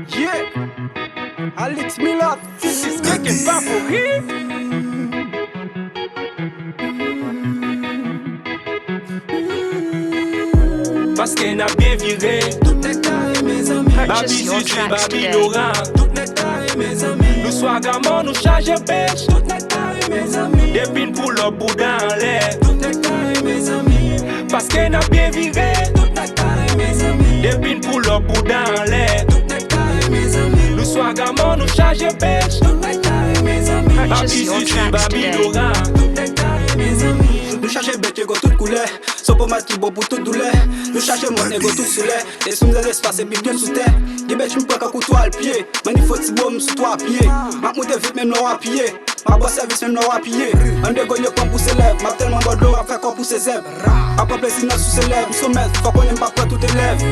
Yeah, Alex Miller, this is making favori. Parce qu'elle n'a bien viré. Tout n'est carré, mes amis. Purchase your tracks today. Tout n'est carré, mes amis. Nous sois gamins, nous charge bitch. Tout n'est carré, mes amis. Des pins pour le boudin en l'air. Tout n'est carré, mes amis. Parce qu'elle n'a bien viré. Tout n'est carré, mes amis. Des pins pour le boudin en l'air. Tout n'est carré, mes amis. Nous sois gamins, nous charge bitch. Tout n'est carré, mes amis. Purchase your tracks today. Tout n'est carré, mes amis. Nous charge bête, go toute couleur. Sans pomade qui boit pour toute douleur. Nous charge mon ego tout sous l'air. Et sous nous l'espace et puis bien sous terre. Des bêtes, je me prends qu'un couteau à le pied. Man, il faut que tu bois sous toi à pied. Ma moute vite, même l'or à pied. Ma bosse service, même l'or à pied. Un dégogne comme pour ses lèvres. Ma tellement bon de l'eau à faire comme pour ses zèbres. Après plaisir sous ses lèvres. Nous sommes maîtres, faut qu'on aime pas quoi tout élève.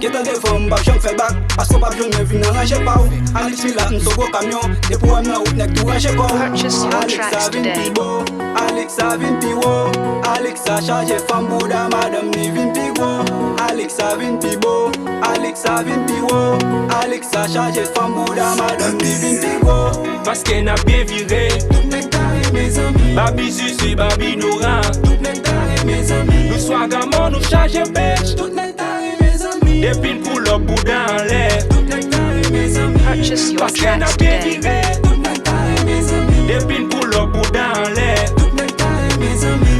Qui t'en devant, bah, j'en fais back. Parce qu'on pas besoin de venir ranger pas où. Alex Miller, nous sommes au camion. Et pour un ou n'est tout ranger pas. Purchase your tracks today. Alex a vin piwo. Alex a chargé femme bouda, madame ni vin piwo. Alex a vin pibo. Alex a vin piwo. Alex a chargé femme bouda, madame ni vin piwo. Parce qu'elle n'a bien viré. Tout n'est carré, mes amis. Babi Susu, Babi Nora. Tout n'est carré, mes amis. Nous sois gamins, nous charge bitch. Tout n'est carré, mes amis. Des pins pour le boudin en l'air. Tout n'est carré, mes amis. Purchase your Parce qu'elle n'a tracks bien today. viré. Tout n'est carré, mes amis. Des pins pour le boudin en l'air.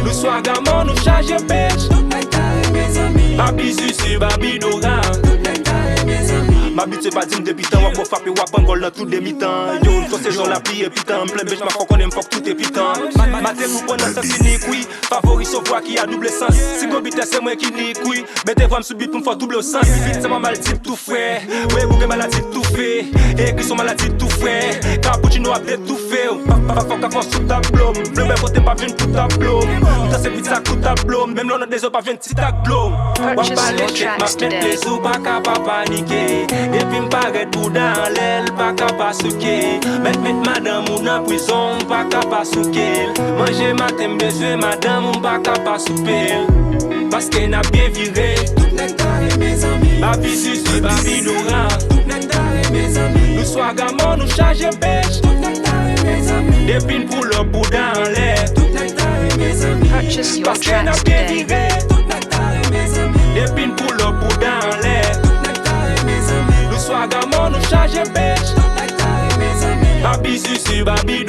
Nous sois gamins, nous charge bitch. Tout n'est carré, mes amis. Babi Susu, Babi Nora. Tout n'est carré, mes amis. Ma but c'est pas dire depuis temps, wap frappe wap angol dans tout demi-temps. Yo, toi c'est genre la pluie et putain, plein bitch, ma faut qu'on aime fuck tout est putain. Maté pour prendre un sens unique, oui. Favori sauf voix qui a double sens. Si go bite c'est moi qui nique, oui. Mettez voix me subit pour me faire double sens. Vite c'est ma maladie tout frais. Ouais, vous maladie tout fait. Et qui sont maladie tout frais. Cappuccino a tout fait. Papa faut qu'à force sous ta blôme. Le même côté pas vient tout ta blôme. T'as c'est vite ça coûte ta blôme. Même l'on a des autres pas vient petit ta blôme. Purchase your tracks today. Les sous pas capable paniquer. Et puis m'paraît boudin en l'aile, pas capable souquer. Mettre madame ou en prison, pas capable souquer. Manger matin besoin madame ou pas capable souper. Parce qu'elle n'a bien viré. Tout n'est carré, mes amis. Babi Susu, Babi Nora. Tout n'est carré, mes amis. Nous sois gamins, nous charge bitch. Tout n'est carré, mes amis. Des pins pour le boudin en l'air. Tout n'est carré, mes amis. Purchase your Parce qu'elle n'a tracks bien today. viré. Tout n'est carré, mes amis. Des pins pour le boudin en l'air. Sois gamin, nous charge bitch. Tout n'est carré, mes amis. Babi Susu, Babi